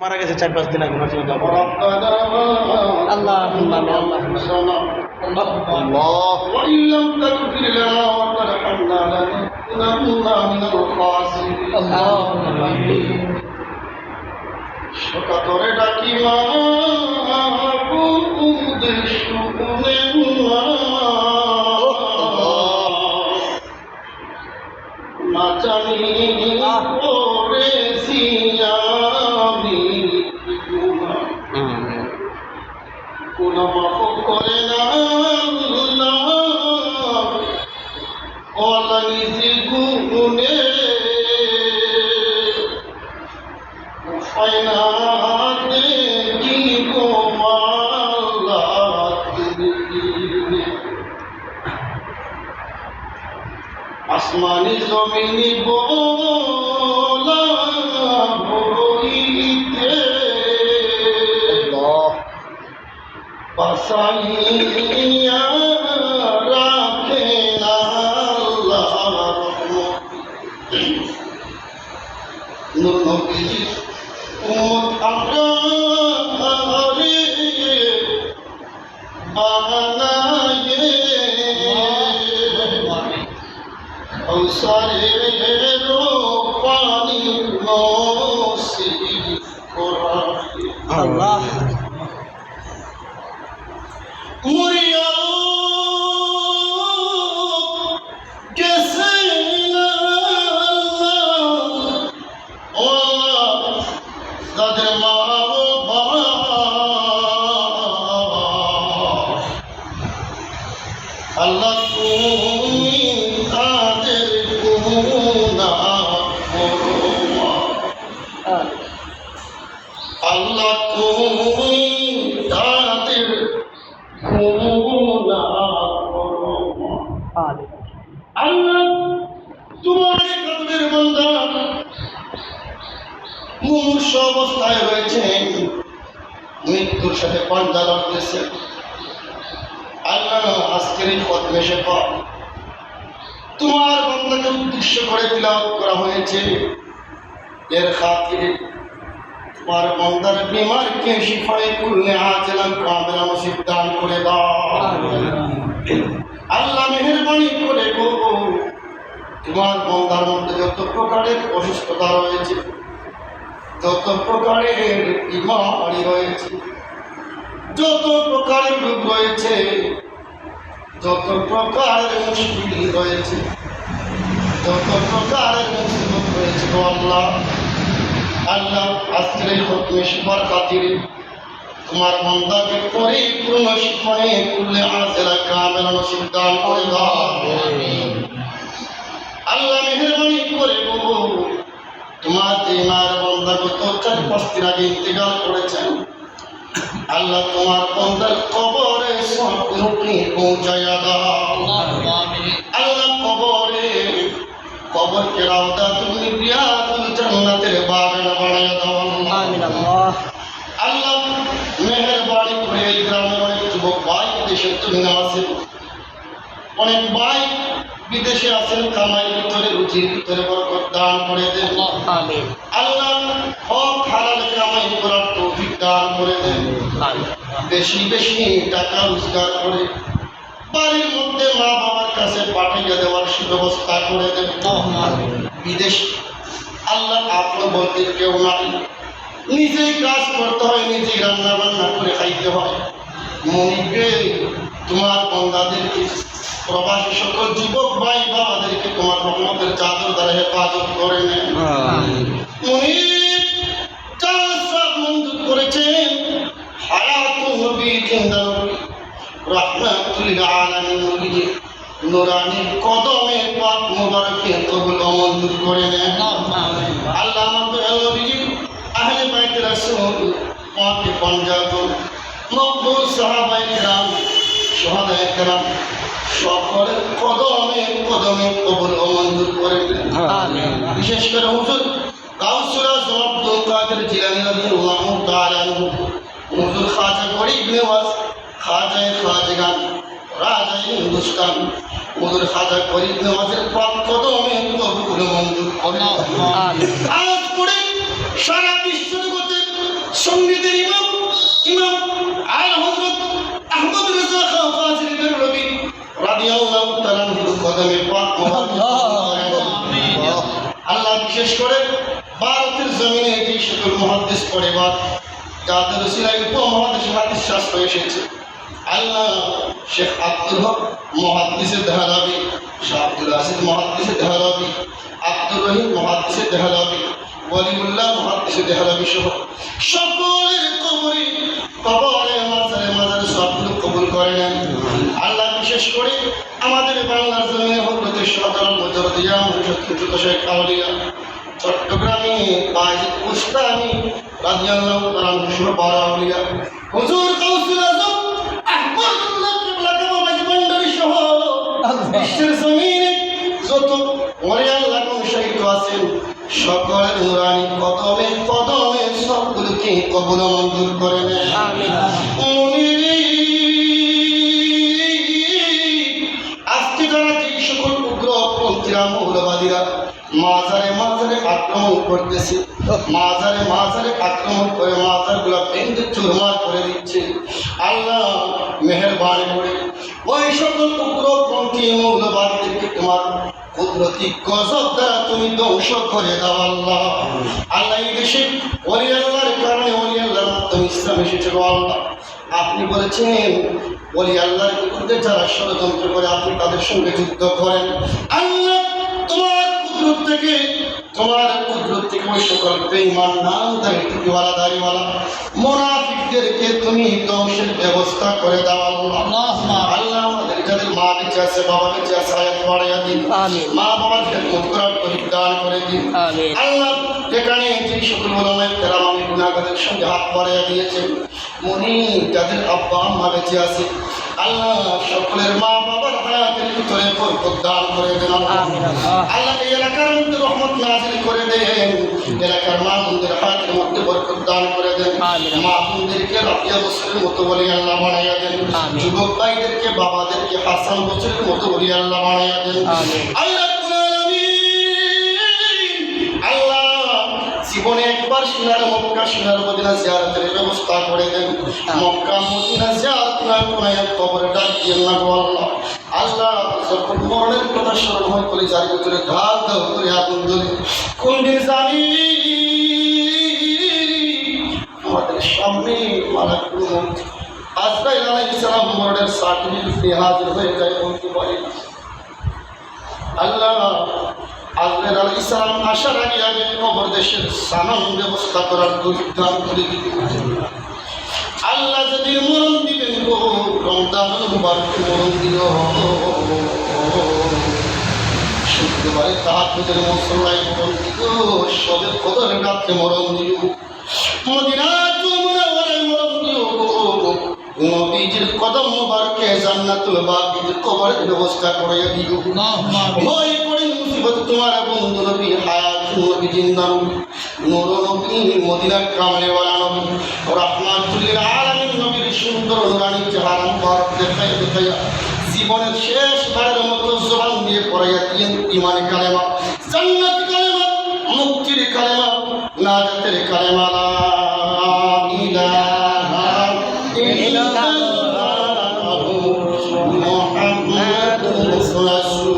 মারা গেছে 4-5 দিন আগে আল্লাহ সকাতরে ডাকি মা না জানি কোন মাফ করে না নিজে গুনে না দেখি গোমালা আসমানি জমিনি বোলা বইতে বাসাইয়া রাখে না নূর নবীজি উম্মত আমরা রে বানায়ে ঔসারের পানি নসিব করা আল্লাহ মুরিয়া कैसे ना ओ सदमा अल्लाह তুমি তাদের গুনাহ করো আল্লাহ তুমি তাদের আল্লাহ তোমার কাদের বান্দা মুমূর্ষ অবস্থায় রয়েছে, মৃত্যুর সাথে পাঞ্জা লড়তেছে। আল্লাহ আজকের এই খতমে শেফা তোমার বান্দাকে উদ্দেশ্য করে তিলাওয়াত করা হয়েছে, এর খাতিরে তোমার বান্দার বিমারকে শিফায়ে কুল্লে আজলান কামিলা নসিব দান করে দাও। আল্লাহ মেহেরবানি করে গো তোমার বান্দার মধ্যে যত প্রকারের অসুস্থতা রয়েছে, যত প্রকারের বিমারি রয়েছে, যত প্রকারের রোগ রয়েছে, যত প্রকারের মুশকিল রয়েছে, যত প্রকারের মুসিবত রয়েছে গো আল্লাহ, আল্লাহ আজকের এই খতমে শিফার খাতিরে তোমার বান্দাকে পরিপূর্ণ শিফায়ে কুল্লে আজলা কামিলা নসিব দান করে দাও। আল্লাহ মেহেরবানি করে গো তোমার যে মার বান্দা গত 4-5 দিন আগে ইন্তেকাল করেছেন, আল্লাহ তোমার বান্দার কবরে সবরূপে পৌঁছায়া দাও। আল্লাহ কবরকে রাউদা তুমি রিয়াজুল জান্নাতের বাগান বানায়া দাও। আমিন আল্লাহ আল্লাহ মেহেরবানি করে এই গ্রামের অনেক যুবক ভাই দেশের জন্য আছেন, অনেক ভাই বিদেশে আছেন, কামাই ভিতরে রুচির ভিতরে বরকত দান করে দেন। আমিন আল্লাহ হক হালাল কামাই করার তৌফিক দান করে দেন। বেশি বেশি টাকা রোজগার করে বাড়ির মধ্যে মা বাবার কাছে পাঠিয়ে দেওয়ার সুব্যবস্থা করে দেন। বিদেশ আল্লাহ আপনার বলতে কেউ নাই, নিজেই কাজ করতে হয়, নিজেই রান্না বান্না করে খাইতে হয়। মনিকে তোমার বান্দাদেরকে প্রবাসী সকল যুবক ভাই বাবাদেরকে তোমার রহমতের চাদর দ্বারা হেফাজত করে নেন। উনি যা সব মঞ্জুর করেছেন, হায়াতুন নবী জিন্দা নবী রাহমাতুল আলামিন নবীজি নুরানি কদমে পাক মুবারকে কবুল ও মঞ্জুর করে নেন। আল্লাহ আমাদের নবীজি আহলে বাইত রাসূল পাকে পঞ্জাব মকবুল সাহাবায়ে কিরাম শুহাদায়ে কিরাম সকলের কদমে কদমে কবুল ও মঞ্জুর করে নেন। আমিন। বিশেষ করে হুজুর গাউসুল আজম আব্দুল কাদের জিলানী রাদিয়াল্লাহু তাআলা আনহু, হুজুর খাজা গরিব নওয়াজ খাজায়ে খাজগান রাজায়ে হিন্দুস্তান, হুজুর খাজা গরিব নওয়াজের পাক কদমে কবুল ও মঞ্জুর করে। আজ পড়ে সারা বিশ্ব জগতে মুহাদ্দিস পরিবার যাদের উসিলায় উপমহাদেশে হাদিস শাস্ত্র এসেছে। আল্লাহ শেখ আব্দুল হক মুহাদ্দিসে দেহলভী, শাহ আব্দুল আসিফ মুহাদ্দিসে দেহলভী, আব্দুর রহিম মুহাদ্দিসে দেহলভী, ওয়ালিউল্লাহ মুহাদ্দিসে দেহলভী সহ সকলের কবরে মাজারে সবগুলো কবুল করে নেন। আল্লাহ বিশেষ করে আমাদের বাংলার জমিনে হযরত শাহজালাল মুজাদ্দিদ মুশাত্তিত শেখ আউলিয়া চট্টগ্রামে বাইজিদ বুস্তামি রাদিয়াল্লাহু তাআলা সহ বড় আউলিয়া হুজুর গাউসুল আজম আহমদুল্লাহ কিবলা কামাজ মন্ডলী সহ বিশ্বের জমিনে যত ওলি আল্লাহ শহীদ আছেন সকলের নুরানি কদমে কদমে সবগুলোকে কবুল মঞ্জুর করে নেন। আমিন। আজকে যারা যে সকল উগ্রপন্থীরা মৌলবাদীরা মাজারে মাজারে আক্রমণ করতেছে, মাজারে আক্রমণ করে মাজারগুলো ভেঙে চুরমার করে দিচ্ছে, আল্লাহ মেহেরবানি করে ওই সকল উগ্রপন্থী মৌলবাদীদেরকে তোমার কুদরতি গজব দ্বারা তুমি ধ্বংস করে দাও। আল্লাহ আল্লাহ এই দেশে ওলি আল্লাহর কারণে ওলি আল্লাহর মাধ্যমে ইসলাম এসেছে। আল্লাহ আপনি বলেছেন ওলি আল্লাহর বিরুদ্ধে যারা ষড়যন্ত্র করে আপনি তাদের সঙ্গে যুদ্ধ করেন। আল্লাহ তোমার কুদরত থেকে ওই সকল বেঈমান নামধারী টুপিওয়ালা দাড়িওয়ালা মুনাফিকদেরকে তুমি ধ্বংসের ব্যবস্থা করে দাও। আল্লাহ আল্লাহ আমাদের যাদের মা বেঁচে আছে বাবা বেঁচে আছে হায়াত বাড়াইয়া দিন, মা বাবার খেদমত করার তৌফিক দান করে দিন। আল্লাহ এখানে যে সকল উলামায়ে কেরাম আমি গুনাহগারের সঙ্গে হাত বাড়াইয়া দিয়েছেন মনি যাদের আব্বা আম্মা বেঁচে আছে আল্লাহ সকলের মা বাবার হায়াতের ভিতরে বরকত দান করে দেন। আল্লাহ এই এলাকার মধ্যে রহমত নাযিল করে দেন, এলাকার মা বোনদের হায়াতের মধ্যে বরকত দান করে দেন, মা বোনদেরকে রাবিয়া বছরের মতো বলি আল্লাহ বানাইয়া দেন, যুবক ভাইদেরকে বাবাদেরকে হাসান বছরের মতো বলি আল্লাহ বানাইয়া দেন। আল্লাহ জীবনে একবার সোনার মক্কা সোনার মদিনা জিয়ারতের ব্যবস্থা করে দেন। মক্কা মদিনা জিয়ারত না করে কবরে ডাক দিয়েন না গো আল্লাহ। আল্লাহ যখন মরণের কথা স্মরণ হয় বলে যার ভিতরে ধার ধার করে আগুন জ্বলে কোন দিন জানি আমাদের সামনে মালাকুল মউত আজরাইল আলাইহিস সালাম মরণের সার্টিফিকেট নিয়ে হাজির হয়ে যায় বলতে পারে আল্লাহ আজরাইল আলাইহিস সালাম আসার আগে আগে কবর দেশের সামান ব্যবস্থা করার দুর্দান করে দিতে আল্লাহ যদি মরণ দিবেন গো রমজান মুবারক মরণ দিল শুক্রবারে তাহাজ্জুদের মুসল্লায় মরণ দিল সবে কদরের রাতে মরণ দিল মদিনাতুল মুনাওয়ারায় মরণ দিল নবীজির কদম মুবারকে জান্নাতুল বাকির কবরের ব্যবস্থা করে দিল। ভয় করে মুসিবত তোমার বন্ধু নবী হায়াত নবী জিন্দা নূর নবী মদিনার কামলেওয়ালা নবী রাহমাতুল লিল আলামিন নবীর সুন্দর নুরানি চেহারা মুবারক দেখাইয়া জীবনের শেষ বারের মতো জবান দিয়ে পড়াইয়া দিয়েন ইমানে কালেমা জান্নাত কালেমা মুক্তির কালেমা নাজাতের কালেমা